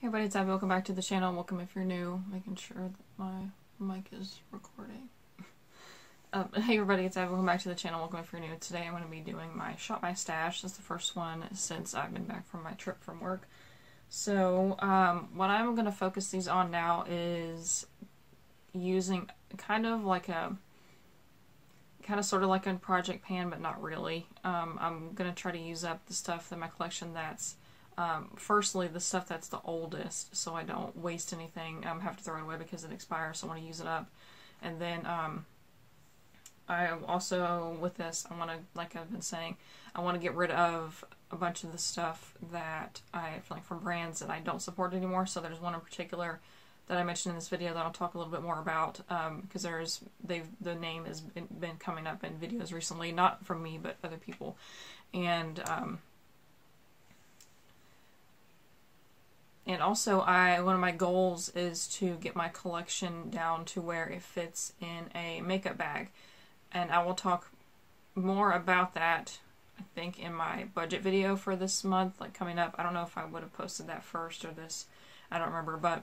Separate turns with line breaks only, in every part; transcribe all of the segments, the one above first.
Hey everybody, it's Abby. Welcome back to the channel. Welcome if you're new. Making sure that my mic is recording. Hey everybody, it's Abby. Welcome back to the channel. Welcome if you're new. Today I'm going to be doing my Shop My Stash. This is the first one since I've been back from my trip from work. So what I'm going to focus these on now is using kind of sort of like a project pan, but not really. I'm going to try to use up the stuff in my collection that's firstly, the stuff that's the oldest, so I don't waste anything, have to throw it away because it expires, so I want to use it up. And then, I also, with this, I want to, like I've been saying, I want to get rid of a bunch of the stuff that I feel like from brands that I don't support anymore. So there's one in particular that I mentioned in this video that I'll talk a little bit more about, because the name has been coming up in videos recently, not from me, but other people. And also, one of my goals is to get my collection down to where it fits in a makeup bag. And I will talk more about that, I think, in my budget video for this month, like coming up. I don't know if I would have posted that first or this, I don't remember. But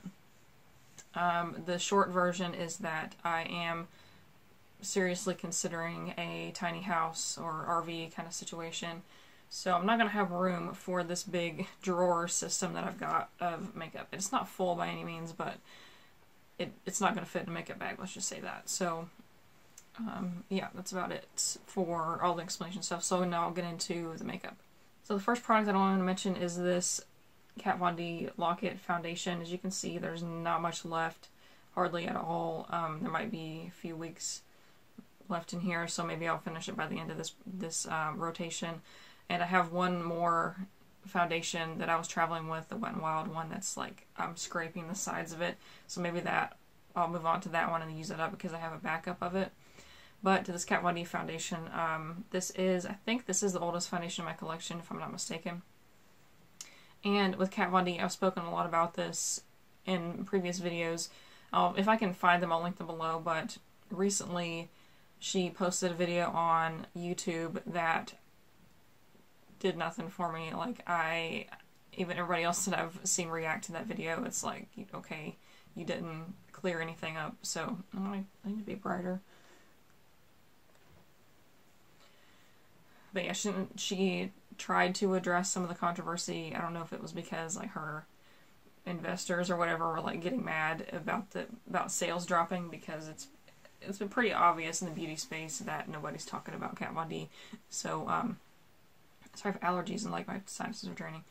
the short version is that I am seriously considering a tiny house or RV kind of situation. So I'm not going to have room for this big drawer system that I've got of makeup. It's not full by any means, but it's not going to fit in a makeup bag, let's just say that. So, yeah, that's about it for all the explanation stuff. So now I'll get into the makeup. So the first product that I want to mention is this Kat Von D Lock-It Foundation. As you can see, there's not much left, hardly at all. There might be a few weeks left in here, so maybe I'll finish it by the end of this rotation. And I have one more foundation that I was traveling with, the Wet n Wild one, that's like, I'm scraping the sides of it. So maybe I'll move on to that one and use it up because I have a backup of it. But to this Kat Von D foundation, I think this is the oldest foundation in my collection, if I'm not mistaken. And with Kat Von D, I've spoken a lot about this in previous videos. If I can find them, I'll link them below. But recently, she posted a video on YouTube that did nothing for me. Like, even everybody else that I've seen react to that video, it's like, okay, you didn't clear anything up. So I need to be brighter. But yeah, she tried to address some of the controversy. I don't know if it was because like her investors or whatever were like getting mad about sales dropping, because it's been pretty obvious in the beauty space that nobody's talking about Kat Von D. So sorry for allergies and like my sinuses are draining.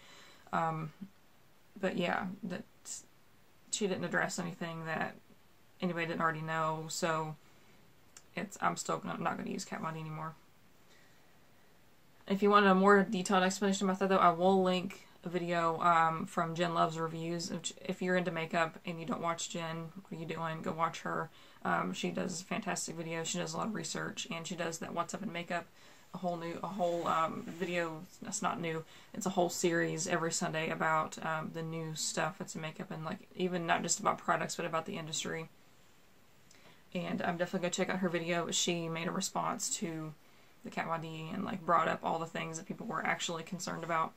But yeah, she didn't address anything that anybody didn't already know, so I'm still not going to use Kat Von D anymore. If you want a more detailed explanation about that, though, I will link a video from Jen Loves Reviews. If you're into makeup and you don't watch Jen, what are you doing? Go watch her. She does fantastic videos. She does a lot of research, and she does that What's Up in Makeup. A whole video that's not new. It's a whole series every Sunday about the new stuff that's in makeup, and like even not just about products but about the industry. And I'm definitely gonna check out her video. She made a response to the Kat Von D and like brought up all the things that people were actually concerned about.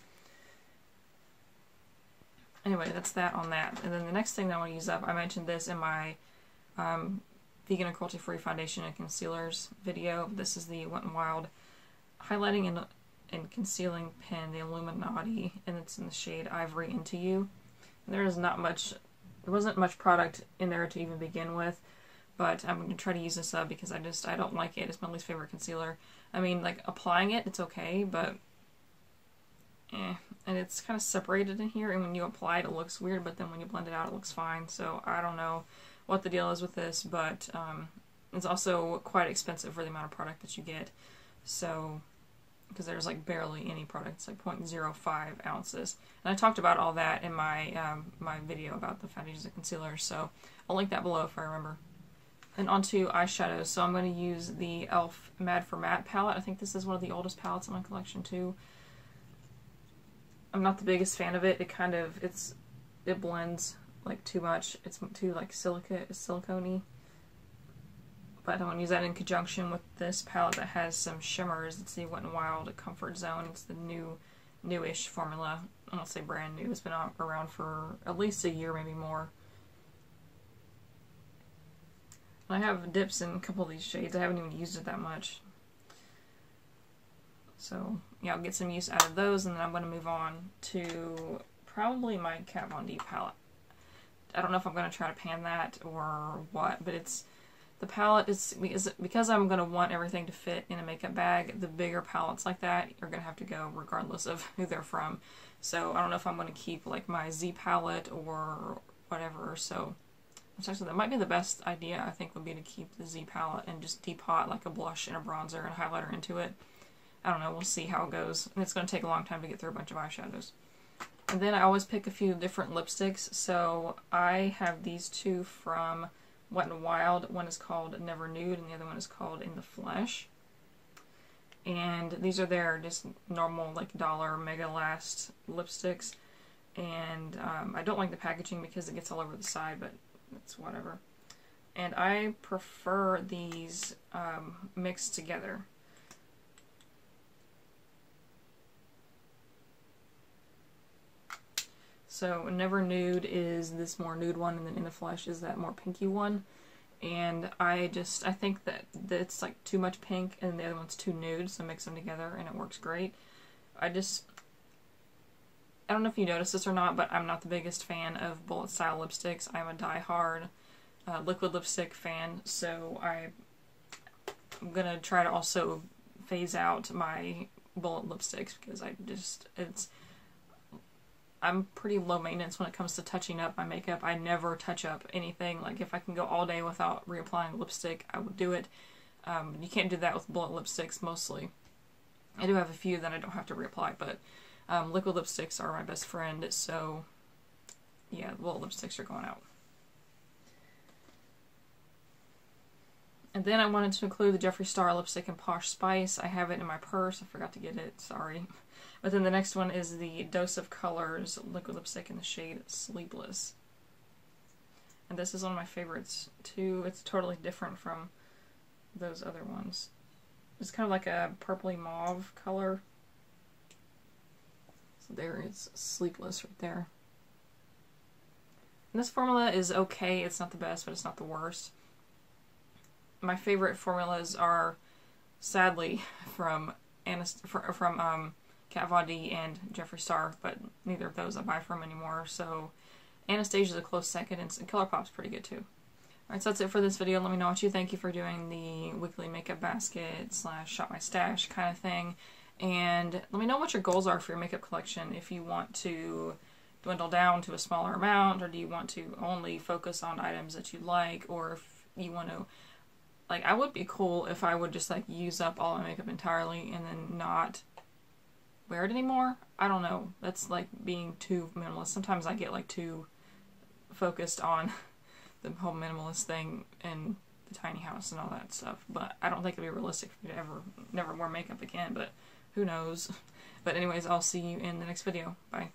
Anyway, that's that on that. And then the next thing that I want to use up, I mentioned this in my vegan and cruelty-free foundation and concealers video. This is the Wet n Wild highlighting and concealing pen, the Illuminati, and it's in the shade Ivory Into You. And there wasn't much product in there to even begin with, but I'm going to try to use this up because I don't like it. It's my least favorite concealer. I mean, like, applying it, it's okay, but and it's kind of separated in here, and when you apply it, it looks weird, but then when you blend it out, it looks fine. So I don't know what the deal is with this, but it's also quite expensive for the amount of product that you get. So, because there's like barely any product, it's like 0.05 ounces. And I talked about all that in my my video about the foundations and concealers, so I'll link that below if I remember. And onto eyeshadows. So I'm going to use the e.l.f. Mad for Matte palette. I think this is one of the oldest palettes in my collection too. I'm not the biggest fan of it. It blends like too much. It's too like silicone-y. But I want to use that in conjunction with this palette that has some shimmers. It's the Wet n Wild Comfort Zone. It's the new newish formula. I don't say brand new, it's been around for at least a year, maybe more. I have dips in a couple of these shades. I haven't even used it that much. So, yeah, I'll get some use out of those, and then I'm going to move on to probably my Kat Von D palette. I don't know if I'm going to try to pan that or what, but it's the palette is because I'm going to want everything to fit in a makeup bag. The bigger palettes like that are going to have to go regardless of who they're from. So I don't know if I'm going to keep like my Z palette or whatever. So actually that might be the best idea. I think would be to keep the Z palette and just depot like a blush and a bronzer and a highlighter into it. I don't know. We'll see how it goes. And it's going to take a long time to get through a bunch of eyeshadows. And then I always pick a few different lipsticks. So I have these two from Wet n Wild. One is called Never Nude and the other one is called In the Flesh. And these are their just normal like $1 Mega Last lipsticks. And I don't like the packaging because it gets all over the side, but it's whatever. And I prefer these mixed together. So Never Nude is this more nude one, and then In the Flesh is that more pinky one. And I think that it's like too much pink and the other one's too nude, so mix them together and it works great. I don't know if you noticed this or not, but I'm not the biggest fan of bullet style lipsticks. I'm a die-hard liquid lipstick fan, so I'm gonna try to also phase out my bullet lipsticks because I'm pretty low maintenance when it comes to touching up my makeup. I never touch up anything. Like if I can go all day without reapplying lipstick, I would do it. You can't do that with bullet lipsticks mostly. I do have a few that I don't have to reapply, but liquid lipsticks are my best friend, so yeah, bullet lipsticks are going out. And then I wanted to include the Jeffree Star lipstick in Posh Spice. I have it in my purse. I forgot to get it. Sorry. But then the next one is the Dose of Colors liquid lipstick in the shade Sleepless. And this is one of my favorites too. It's totally different from those other ones. It's kind of like a purpley mauve color. So there is Sleepless right there. And this formula is okay. It's not the best, but it's not the worst. My favorite formulas are, sadly, from Kat Von D and Jeffree Star, but neither of those I buy from anymore. So Anastasia is a close second, and ColourPop's pretty good too. Alright, so that's it for this video. Let me know what you think. You for doing the weekly makeup basket / shop my stash kind of thing. And let me know what your goals are for your makeup collection. If you want to dwindle down to a smaller amount, or do you want to only focus on items that you like, or if you want to, like, I would be cool if I would just like use up all my makeup entirely and then not wear it anymore. I don't know. That's like being too minimalist. Sometimes I get like too focused on the whole minimalist thing and the tiny house and all that stuff. But I don't think it'd be realistic for me to never wear makeup again, but who knows. But anyways, I'll see you in the next video. Bye.